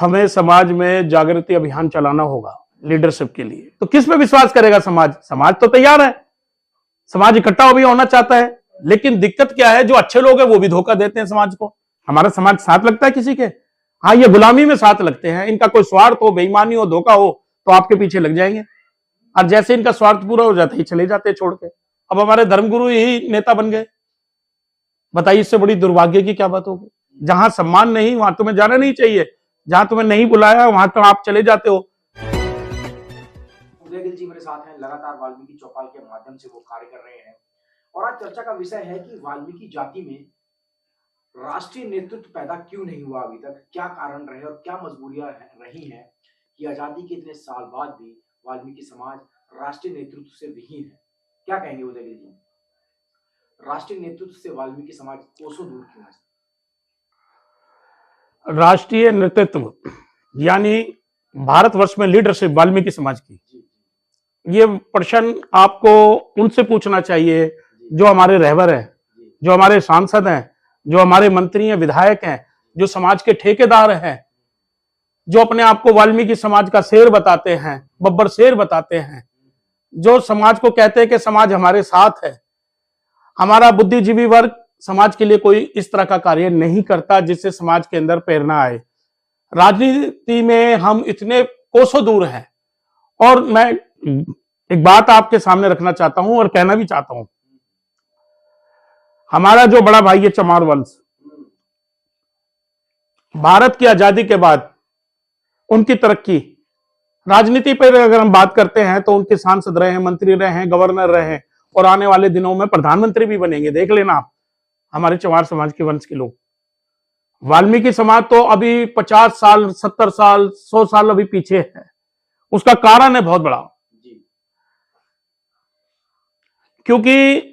हमें समाज में जागृति अभियान चलाना होगा लीडरशिप के लिए। तो किस पे विश्वास करेगा समाज? समाज तो तैयार है, समाज इकट्ठा भी होना चाहता है, लेकिन दिक्कत क्या है, जो अच्छे लोग हैं वो भी धोखा देते हैं समाज को। हमारा समाज साथ लगता है किसी के? हाँ, ये गुलामी में साथ लगते हैं। इनका कोई स्वार्थ हो, बेईमानी हो, धोखा हो तो आपके पीछे लग जाएंगे, और जैसे इनका स्वार्थ पूरा हो जाता है चले जाते हैं छोड़ के। अब हमारे धर्मगुरु यही नेता बन गए, बताइए इससे बड़ी दुर्भाग्य की क्या बात होगी? जहां सम्मान नहीं वहां तुम्हें जाना नहीं चाहिए, जहां तुम्हें नहीं बुलाया वहां तो आप चले जाते हो। उदयगिल जी मेरे साथ हैं, लगातार वाल्मीकि चौपाल के माध्यम से वो कार्य कर रहे हैं और आज चर्चा का विषय है कि वाल्मीकि जाति में राष्ट्रीय नेतृत्व पैदा क्यों नहीं हुआ अभी तक, क्या कारण रहे और क्या मजबूरियां रही हैं कि आजादी के इतने साल बाद भी वाल्मीकि समाज राष्ट्रीय नेतृत्व से विहीन है। क्या कहेंगे उदयगिल जी, राष्ट्रीय नेतृत्व से वाल्मीकि समाज कोसों दूर क्यों है? राष्ट्रीय नेतृत्व यानी भारतवर्ष में लीडरशिप वाल्मीकि समाज की, ये प्रश्न आपको उनसे पूछना चाहिए जो हमारे रहबर हैं, जो हमारे सांसद हैं, जो हमारे मंत्री हैं, विधायक हैं, जो समाज के ठेकेदार हैं, जो अपने आप को वाल्मीकि समाज का शेर बताते हैं, बब्बर शेर बताते हैं, जो समाज को कहते हैं कि समाज हमारे साथ है। हमारा बुद्धिजीवी वर्ग समाज के लिए कोई इस तरह का कार्य नहीं करता जिससे समाज के अंदर प्रेरणा आए। राजनीति में हम इतने कोसों दूर हैं। और मैं एक बात आपके सामने रखना चाहता हूं और कहना भी चाहता हूं, हमारा जो बड़ा भाई है चमार वंश, भारत की आजादी के बाद उनकी तरक्की, राजनीति पर अगर हम बात करते हैं तो उनके सांसद रहे हैं, मंत्री रहे हैं, गवर्नर रहे हैं और आने वाले दिनों में प्रधानमंत्री भी बनेंगे। देख लेना आप, हमारे चमार समाज के वंश के लोग। वाल्मीकि समाज तो अभी 50 साल, 70 साल, 100 साल अभी पीछे है। उसका कारण है बहुत बड़ा, क्योंकि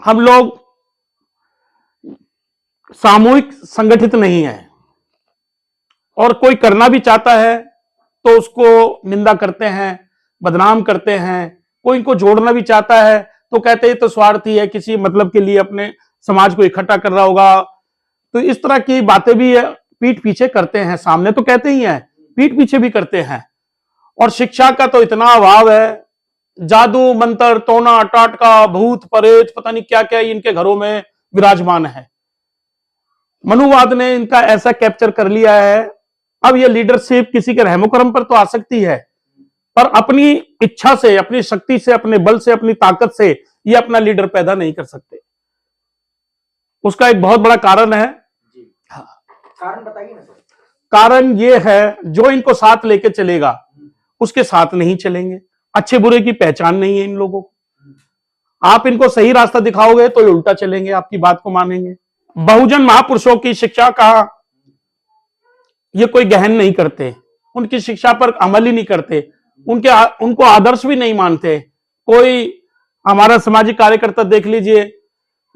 हम लोग सामूहिक संगठित नहीं है, और कोई करना भी चाहता है तो उसको निंदा करते हैं, बदनाम करते हैं। कोई इनको जोड़ना भी चाहता है तो कहते हैं तो स्वार्थी है, किसी मतलब के लिए अपने समाज को इकट्ठा कर रहा होगा। तो इस तरह की बातें भी पीठ पीछे करते हैं, सामने तो कहते ही हैं, पीठ पीछे भी करते हैं। और शिक्षा का तो इतना अभाव है, जादू मंत्र टोना टाटका भूत प्रेत पता नहीं क्या क्या इनके घरों में विराजमान है। मनुवाद ने इनका ऐसा कैप्चर कर लिया है। अब ये लीडरशिप किसी के रहमो करम पर तो आ सकती है, पर अपनी इच्छा से, अपनी शक्ति से, अपने बल से, अपनी ताकत से ये अपना लीडर पैदा नहीं कर सकते। उसका एक बहुत बड़ा कारण है। हाँ, कारण बताइए ना सर। कारण ये है, जो इनको साथ लेके चलेगा उसके साथ नहीं चलेंगे। अच्छे बुरे की पहचान नहीं है इन लोगों को। आप इनको सही रास्ता दिखाओगे तो ये उल्टा चलेंगे, आपकी बात को मानेंगे। बहुजन महापुरुषों की शिक्षा का ये कोई गहन नहीं करते, उनकी शिक्षा पर अमल ही नहीं करते, उनको आदर्श भी नहीं मानते। कोई हमारा सामाजिक कार्यकर्ता देख लीजिए,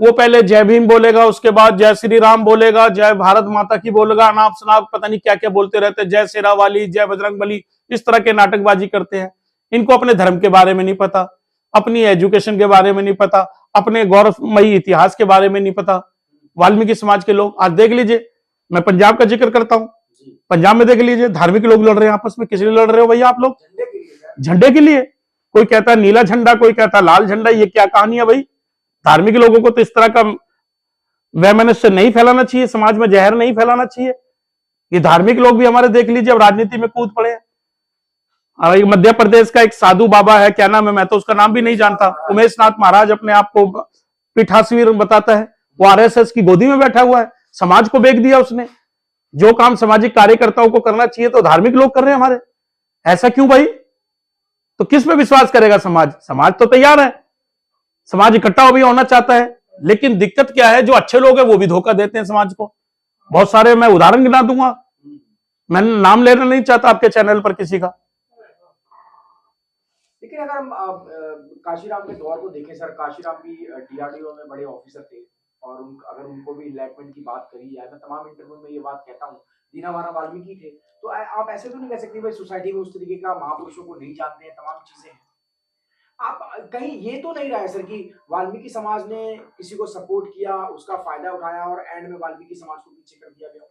वो पहले जय भीम बोलेगा, उसके बाद जय श्री राम बोलेगा, जय भारत माता की बोलेगा, अनाप शनाप पता नहीं क्या क्या बोलते रहते, जय शेरा वाली, जय बजरंग बली, इस तरह के नाटकबाजी करते हैं। इनको अपने धर्म के बारे में नहीं पता, अपनी एजुकेशन के बारे में नहीं पता, अपने गौरवमयी इतिहास के बारे में नहीं पता। वाल्मीकि समाज के लोग आज देख लीजिए, मैं पंजाब का जिक्र करता हूं, पंजाब में देख लीजिए धार्मिक लोग लड़ रहे हैं आपस में। किस लिए लड़ रहे हो भैया आप लोग? झंडे के लिए। कोई कहता है नीला झंडा, कोई कहता है लाल झंडा। ये क्या कहानी है भाई? धार्मिक लोगों को तो इस तरह का वैमनस्य नहीं फैलाना चाहिए, समाज में जहर नहीं फैलाना चाहिए। ये धार्मिक लोग भी हमारे देख लीजिए अब राजनीति में कूद पड़े हैं। मध्य प्रदेश का एक साधु बाबा है, क्या नाम है, मैं तो उसका नाम भी नहीं जानता, उमेश नाथ महाराज अपने आप को पीठासीन बताता है। वो आरएसएस की गोदी में बैठा हुआ है, समाज को बेच दिया उसने। जो काम सामाजिक कार्यकर्ताओं को करना चाहिए तो धार्मिक लोग कर रहे हैं हमारे। ऐसा क्यों भाई? तो किस पे विश्वास करेगा समाज? समाज तो तैयार है, समाज इकट्ठा भी होना चाहता है, लेकिन दिक्कत क्या है, जो अच्छे लोग हैं वो भी धोखा देते हैं समाज को। बहुत सारे मैं उदाहरण गिना दूंगा, मैं नाम लेना नहीं चाहता आपके चैनल पर किसी का। लेकिन अगर हम काशीराम के दौर को देखें सर, काशीराम भी डीआरडीओ में बड़े ऑफिसर थे और अगर उनको भी इनलाइटमेंट की बात करी जाए, मैं तमाम इंटरव्यू में ये बात कहता हूँ, दीनावारा वाल्मीकि थे। तो आप ऐसे तो नहीं कह सकते भाई सोसाइटी में उस तरीके का महापुरुषों को नहीं जानते हैं, तमाम चीजें हैं। आप कहीं ये तो नहीं रहा है सर कि वाल्मीकि समाज ने किसी को सपोर्ट किया, उसका फायदा उठाया और एंड में वाल्मीकि समाज को पीछे कर दिया गया?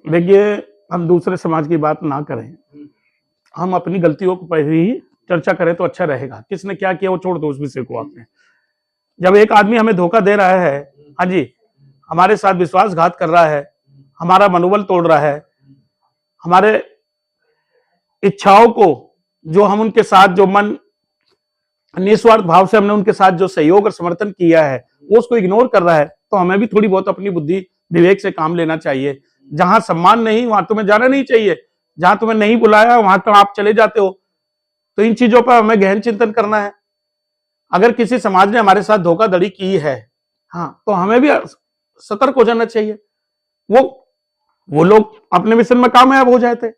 देखिए, हम दूसरे समाज की बात ना करें, हम अपनी गलतियों को पर ही चर्चा करें तो अच्छा रहेगा। किसने क्या किया वो छोड़ दो उस विषय को आपने। जब एक आदमी हमें धोखा दे रहा है, हाँ जी, हमारे साथ विश्वासघात कर रहा है, हमारा मनोबल तोड़ रहा है, हमारे इच्छाओं को जो हम उनके साथ जो मन निस्वार्थ भाव से हमने उनके साथ जो सहयोग और समर्थन किया है वो उसको इग्नोर कर रहा है, तो हमें भी थोड़ी बहुत अपनी बुद्धि विवेक से काम लेना चाहिए। जहां सम्मान नहीं वहां तुम्हें जाना नहीं चाहिए, जहां तुम्हें नहीं बुलाया वहां तो आप चले जाते हो। तो इन चीजों पर हमें गहन चिंतन करना है। अगर किसी समाज ने हमारे साथ धोखाधड़ी की है, हाँ, तो हमें भी सतर्क हो जाना चाहिए। वो लोग अपने मिशन में कामयाब हो जाए थे,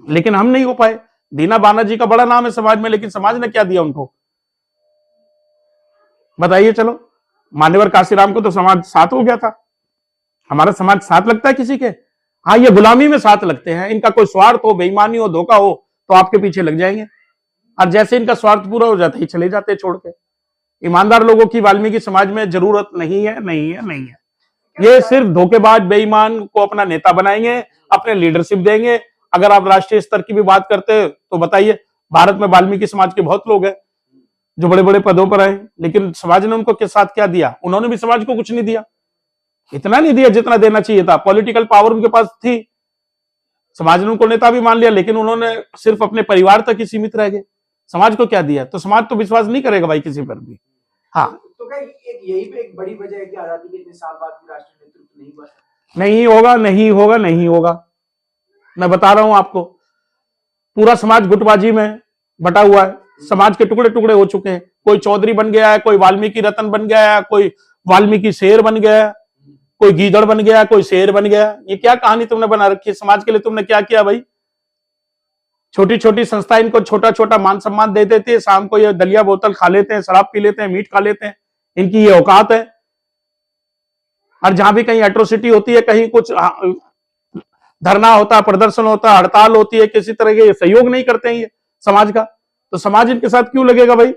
लेकिन हम नहीं हो पाए। दीना बाना जी का बड़ा नाम है समाज में, लेकिन समाज ने क्या दिया उनको बताइए। चलो, मान्यवर काशीराम को तो समाज साथ हो गया था। हमारा समाज साथ लगता है किसी के? हाँ, ये गुलामी में साथ लगते हैं। इनका कोई स्वार्थ हो, बेईमानी हो, धोखा हो तो आपके पीछे लग जाएंगे, और जैसे इनका स्वार्थ पूरा हो जाता है चले जाते हैं छोड़ के। ईमानदार लोगों की वाल्मीकि समाज में जरूरत नहीं है, नहीं है, नहीं है। ये सिर्फ धोखेबाज बेईमान को अपना नेता बनाएंगे, अपने लीडरशिप देंगे। अगर आप राष्ट्रीय स्तर की भी बात करते हैं तो बताइए, भारत में वाल्मीकि समाज के बहुत लोग हैं जो बड़े बड़े पदों पर आए, लेकिन समाज ने उनको के साथ क्या दिया? उन्होंने भी समाज को कुछ नहीं दिया, इतना नहीं दिया जितना देना चाहिए था। पॉलिटिकल पावर उनके पास थी, समाज ने उनको नेता भी मान लिया, लेकिन उन्होंने सिर्फ अपने परिवार तक ही सीमित रह गए। समाज को क्या दिया? तो समाज तो विश्वास नहीं करेगा भाई किसी पर भी। हाँ, तो क्या एक यही पे एक बड़ी वजह है कि आजादी के इतने साल बाद भी राष्ट्रीय नेतृत्व नहीं हुआ? नहीं होगा, नहीं होगा, नहीं होगा। मैं बता रहा हूं आपको, पूरा समाज गुटबाजी में बटा हुआ है। समाज के टुकड़े टुकड़े हो चुके हैं। कोई चौधरी बन गया है, कोई वाल्मीकि रतन बन गया है, कोई वाल्मीकि शेर बन गया है, कोई गीदड़ बन गया, कोई शेर बन गया। ये क्या कहानी तुमने बना रखी है? समाज के लिए तुमने क्या किया भाई? छोटी छोटी संस्था इनको छोटा छोटा मान सम्मान दे देती है, शाम को ये दलिया बोतल खा लेते हैं, शराब पी लेते हैं, मीट खा लेते हैं। इनकी ये औकात है। और जहां भी कहीं एट्रोसिटी होती है, कहीं कुछ धरना होता है, प्रदर्शन होता है, हड़ताल होती है, किसी तरह के सहयोग नहीं करते हैं ये समाज का, तो समाज इनके साथ क्यों लगेगा भाई?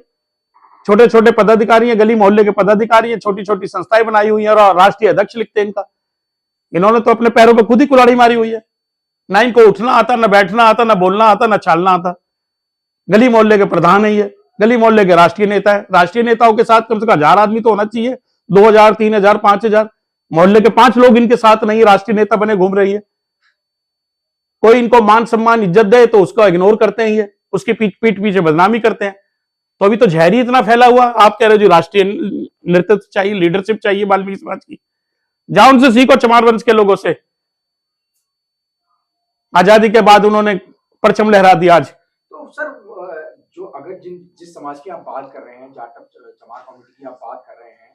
छोटे छोटे पदाधिकारी हैं, गली मोहल्ले के पदाधिकारी हैं, छोटी छोटी संस्थाएं बनाई हुई हैं और राष्ट्रीय अध्यक्ष लिखते हैं इनका। इन्होंने तो अपने पैरों पर खुद ही कुल्हाड़ी मारी हुई है। ना इनको उठना आता, ना बैठना आता, ना बोलना आता, ना चालना आता। गली मोहल्ले के प्रधान है ये, गली मोहल्ले के राष्ट्रीय नेता है। राष्ट्रीय नेताओं के साथ कम से कम 1000 आदमी तो होना चाहिए, 2000, 3000, 5000। मोहल्ले के 5 लोग इनके साथ नहीं, राष्ट्रीय नेता बने घूम रही है। कोई इनको मान सम्मान इज्जत दे तो उसका इग्नोर करते हैं ये, उसकी पीठ पीछे बदनामी करते हैं। तो अभी तो जहर ही इतना फैला हुआ। आप कह रहे हो जी राष्ट्रीय नेतृत्व चाहिए, लीडरशिप चाहिए वाल्मीकि समाज की। जाओ उनसे सीखो, चमार वंश के लोगों से। आजादी के बाद उन्होंने परचम लहरा दिया। आज तो सर, जो अगर जिस समाज की आप बात कर रहे हैं, जाटव चमार कम्युनिटी की आप बात कर रहे हैं,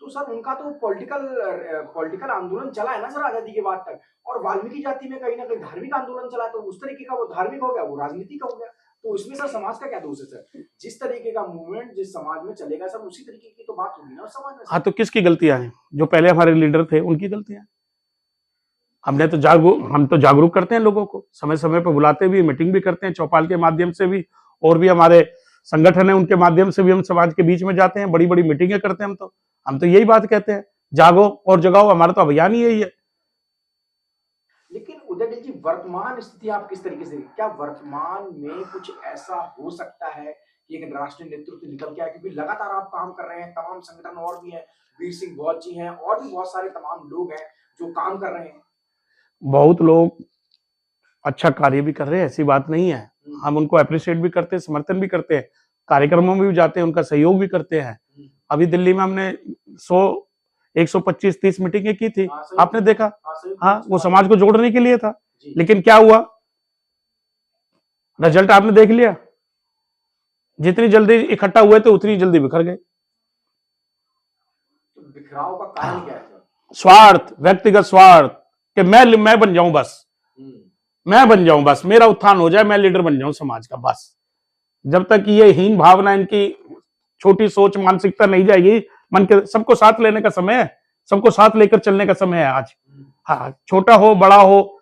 तो सर उनका तो पॉलिटिकल आंदोलन चला है ना सर आजादी के बाद तक। और वाल्मीकि जाति में कहीं ना कहीं धार्मिक आंदोलन चला, तो उस तरीके का वो धार्मिक हो गया, वो राजनीति का हो गया। तो उसमें सर समाज का क्या दोष है सर? जिस तरीके का मूवमेंट जिस समाज में चलेगा सर, उसी तरीके की तो बात होगी ना उस समाज में। हाँ, तो किसकी गलतियां हैं? जो पहले हमारे लीडर थे उनकी गलतियां। हम तो जागरूक करते हैं लोगों को, समय समय पर बुलाते भी, मीटिंग भी करते हैं, चौपाल के माध्यम से भी, और भी हमारे संगठन है उनके माध्यम से भी हम समाज के बीच में जाते हैं, बड़ी बड़ी मीटिंगें करते हैं। हम तो यही बात कहते हैं, जागो और जगाओ। हमारा तो अभियान ही यही है। लेकिन उदय जी, वर्तमान स्थिति आप किस तरीके से, क्या वर्तमान में कुछ ऐसा हो सकता है कि एक राष्ट्रीय नेतृत्व निकल के आए? क्योंकि लगातार आप काम कर रहे हैं, तमाम संगठन और भी हैं, वीर सिंह बौद्ध जी हैं, और भी बहुत सारे तमाम लोग हैं जो काम कर रहे हैं। बहुत लोग अच्छा कार्य भी कर रहे हैं, ऐसी बात नहीं है। हम उनको अप्रिशिएट भी करते हैं, समर्थन भी करते हैं, कार्यक्रमों में भी जाते हैं, उनका सहयोग भी करते हैं। अभी दिल्ली में हमने 125-130 मीटिंगें की थी, आपने देखा। हाँ, वो समाज को जोड़ने के लिए था। लेकिन क्या हुआ? रिजल्ट आपने देख लिया। जितनी जल्दी इकट्ठा हुए थे उतनी जल्दी बिखर गए। तो बिखराव का कारण क्या है सर? स्वार्थ, व्यक्तिगत स्वार्थ, कि मैं बन जाऊं बस, मैं बन जाऊं बस, मेरा उत्थान हो जाए, मैं लीडर बन जाऊं समाज का बस। जब तक ये हीन भावना, इनकी छोटी सोच, मानसिकता नहीं जाएगी, मन के सबको साथ लेने का समय है, सबको साथ लेकर चलने का समय है आज। हाँ, छोटा हो बड़ा हो,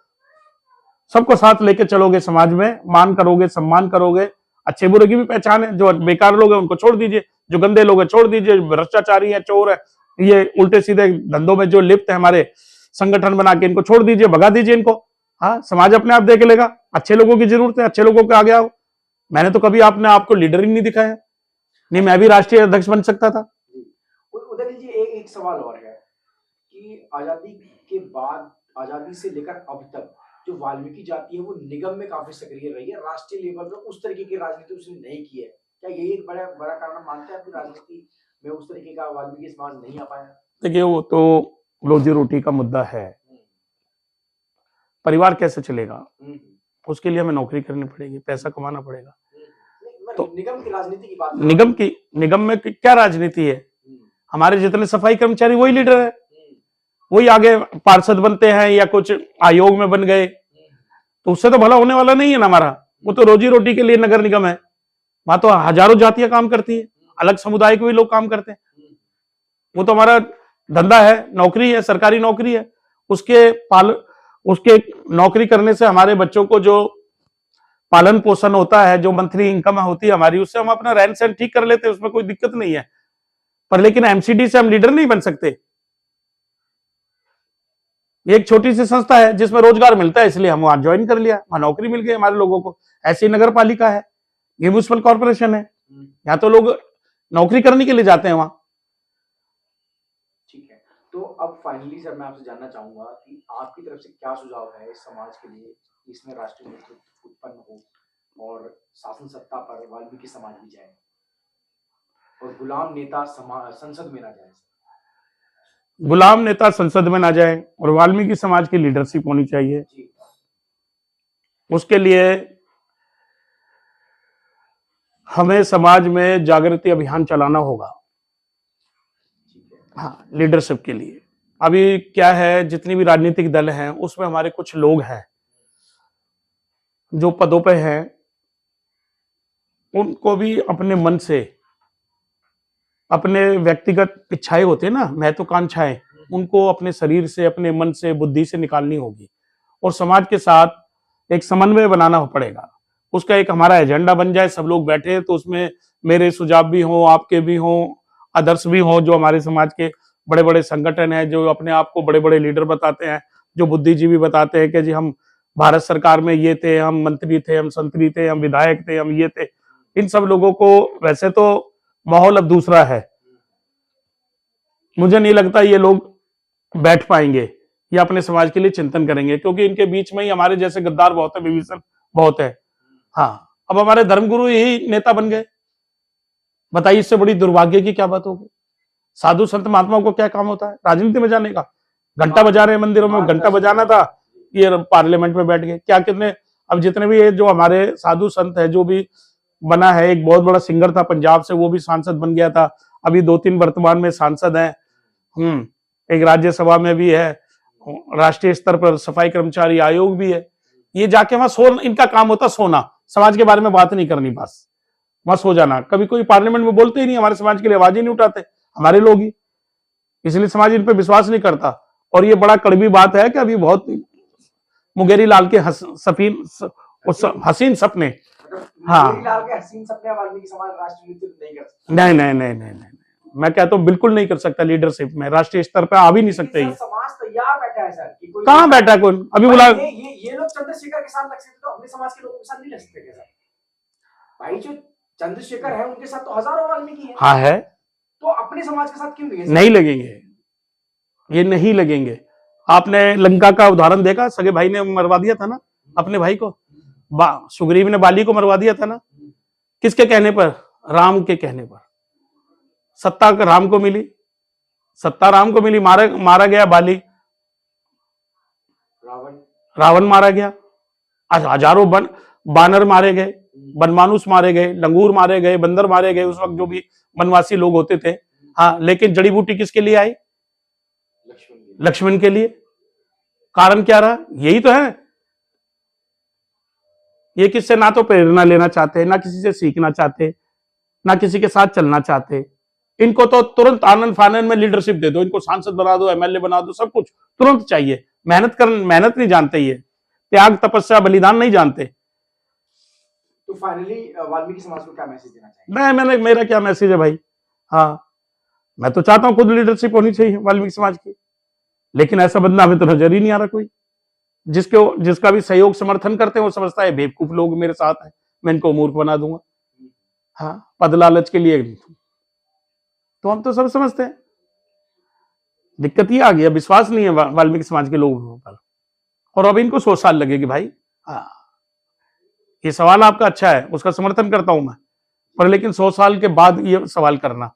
सबको साथ लेकर चलोगे, समाज में मान करोगे, सम्मान करोगे, अच्छे बुरे की भी पहचान है। जो बेकार लोग हैं उनको छोड़ दीजिए, जो गंदे लोग हैं छोड़ दीजिए, भ्रष्टाचारी है, चोर है, ये उल्टे सीधे धंधों में जो लिप्त है, हमारे संगठन बना के इनको छोड़ दीजिए, भगा दीजिए इनको। हाँ, समाज अपने आप देख लेगा। अच्छे लोगों की जरूरत है, अच्छे लोगों के आगे आओ। मैंने तो कभी आपने आपको लीडर ही नहीं दिखाया। नहीं, मैं भी राष्ट्रीय अध्यक्ष बन सकता था। उदय जी, एक सवाल और है कि आजादी के बाद, आजादी से लेकर अब तक जो वाल्मीकि जाति है वो निगम में काफी सक्रिय रही है, राष्ट्रीय लेवल पर उस तरीके की राजनीति उसने नहीं की है। क्या यही एक बड़ा बड़ा कारण मानते हैं कि राजनीति में उस तरीके का वाल्मीकि समाज नहीं आ पाया? देखिए, वो तो रोजी रोटी का मुद्दा है। परिवार कैसे चलेगा, उसके लिए हमें नौकरी करनी पड़ेगी, पैसा कमाना पड़ेगा। तो निगम की राजनीति की बात, निगम में क्या राजनीति है? हमारे जितने सफाई कर्मचारी वही लीडर है, वही आगे पार्षद बनते हैं या कुछ आयोग में बन गए, तो उससे तो भला होने वाला नहीं है ना हमारा। वो तो रोजी रोटी के लिए नगर निगम है। वहां तो हजारों जातियां काम करती है, अलग समुदाय के भी लोग काम करते हैं। वो तो हमारा धंधा है, नौकरी है, सरकारी नौकरी है। उसके नौकरी करने से हमारे बच्चों को जो पालन पोषण होता है, जो मंथली इनकम होती है हमारी, उससे हम अपना रहन सहन ठीक कर लेते हैं, उसमें कोई दिक्कत नहीं है। पर लेकिन एमसीडी से हम लीडर नहीं बन सकते। ये एक छोटी सी संस्था है जिसमें रोजगार मिलता है, इसलिए हम वहां ज्वाइन कर लिया, वहां नौकरी मिल गई हमारे लोगों को। ऐसी नगर पालिका है, ये म्यूनिसिपल कॉर्पोरेशन है, यहाँ तो लोग नौकरी करने के लिए जाते हैं वहां। ठीक है, तो अब फाइनली सर मैं आपसे जानना चाहूंगा कि आपकी तरफ से क्या सुझाव है इस समाज के लिए, इसमें राष्ट्रीय नेतृत्व उत्पन्न हो और शासन सत्ता पर वाल्मीकि समाज भी जाए और गुलाम नेता संसद में ना जाए। गुलाम नेता संसद में ना जाए और वाल्मीकि समाज की लीडरशिप होनी चाहिए। उसके लिए हमें समाज में जागृति अभियान चलाना होगा। हाँ, लीडरशिप के लिए अभी क्या है, जितनी भी राजनीतिक दल हैं उसमें हमारे कुछ लोग हैं जो पदों पे हैं, उनको भी अपने मन से, अपने व्यक्तिगत इच्छाएं होते हैं ना, महत्वाकांक्षाएं, उनको अपने शरीर से, अपने मन से, बुद्धि से निकालनी होगी और समाज के साथ एक समन्वय बनाना पड़ेगा। उसका एक हमारा एजेंडा बन जाए, सब लोग बैठे तो उसमें मेरे सुझाव भी हों, आपके भी हों, आदर्श भी हों, जो हमारे समाज के बड़े बड़े संगठन हैं, जो अपने आप को बड़े बड़े लीडर बताते हैं, जो बुद्धिजीवी बताते हैं कि जी हम भारत सरकार में ये थे, हम मंत्री थे, हम संतरी थे, हम विधायक थे, हम ये थे। इन सब लोगों को, वैसे तो माहौल अब दूसरा है, मुझे नहीं लगता ये लोग बैठ पाएंगे या अपने समाज के लिए चिंतन करेंगे, क्योंकि इनके बीच में ही हमारे जैसे गद्दार बहुत है, विभीषण बहुत है। हाँ, अब हमारे धर्मगुरु यही नेता बन गए, बताइए इससे बड़ी दुर्भाग्य की क्या बात होगी? साधु संत महात्माओं को क्या काम होता है राजनीति में जाने का? घंटा बजा रहे हैं मंदिरों में, घंटा बजाना था, ये पार्लियामेंट में बैठ गए। क्या कितने, अब जितने भी ये जो हमारे साधु संत है, जो भी बना है, एक बहुत बड़ा सिंगर था पंजाब से, वो भी सांसद बन गया था, अभी 2-3 वर्तमान में सांसद हैं। एक राज्यसभा में भी है, राष्ट्रीय स्तर पर सफाई कर्मचारी आयोग भी है। ये जाके वहां इनका काम होता सोना, समाज के बारे में बात नहीं करनी, बस वहां सो जाना। कभी कोई पार्लियामेंट में बोलते ही नहीं, हमारे समाज के लिए आवाज ही नहीं उठाते हमारे लोग ही, इसलिए समाज इन पर विश्वास नहीं करता। और ये बड़ा कड़वी बात है कि अभी बहुत मुंगेरी लाल के हसीन सपने, हाँ, हसीन सपने वाल्मीकि समाज राष्ट्रीय नेतृत्व नहीं कर सकता। नहीं, मैं कहता हूँ बिल्कुल नहीं कर सकता। लीडरशिप में राष्ट्रीय स्तर पर आ भी नहीं सकते। ये समाज तैयार बैठा है सर, कि कोई कहाँ बैठा कौन? अभी बोला ये लोग चंद्रशेखर के साथ लग सकते, तो अपने समाज के लोगों के साथ नहीं लग सकते क्या सर? भाई जो चंद्रशेखर है उनके साथ तो हजारों वाल्मीकि है। हाँ है, तो अपने समाज के साथ क्यों नहीं लगेंगे? ये नहीं लगेंगे। आपने लंका का उदाहरण देखा, सगे भाई ने मरवा दिया था ना अपने भाई को, सुग्रीव ने बाली को मरवा दिया था ना, किसके कहने पर? राम के कहने पर। सत्ता राम को मिली, सत्ता राम को मिली, मारा गया बाली, रावण मारा गया, हजारों बानर मारे गए, बनमानुस मारे गए, लंगूर मारे गए, बंदर मारे गए, उस वक्त जो भी वनवासी लोग होते थे। हाँ, लेकिन जड़ी बूटी किसके लिए आई? लक्ष्मण के लिए। कारण क्या रहा? यही तो है। ये किससे ना तो प्रेरणा लेना चाहते, ना किसी से सीखना चाहते, ना किसी के साथ चलना चाहते। इनको तो तुरंत आनंद फानन में लीडरशिप दे दो, इनको सांसद बना दो, एमएलए बना दो, सब कुछ तुरंत चाहिए। मेहनत नहीं जानते, ये त्याग तपस्या बलिदान नहीं जानते। तो फाइनली वाल्मीकि समाज को क्या मैसेज देना चाहिए? मैंने मेरा क्या मैसेज है भाई? हाँ, मैं तो चाहता हूं खुद लीडरशिप होनी चाहिए वाल्मीकि समाज की। लेकिन ऐसा बंदा हमें तो नजर ही नहीं आ रहा कोई। जिसका भी सहयोग समर्थन करते हैं वो समझता है बेवकूफ लोग मेरे साथ हैं, मैं इनको मूर्ख बना दूंगा। हाँ, पद लालच के लिए। तो हम तो सब समझते हैं। दिक्कत ये आ गया, विश्वास नहीं है वाल्मीकि समाज के लोगों पर। और अब इनको 100 साल लगेगी भाई। हाँ, ये सवाल आपका अच्छा है, उसका समर्थन करता हूं मैं, पर लेकिन 100 साल के बाद ये सवाल करना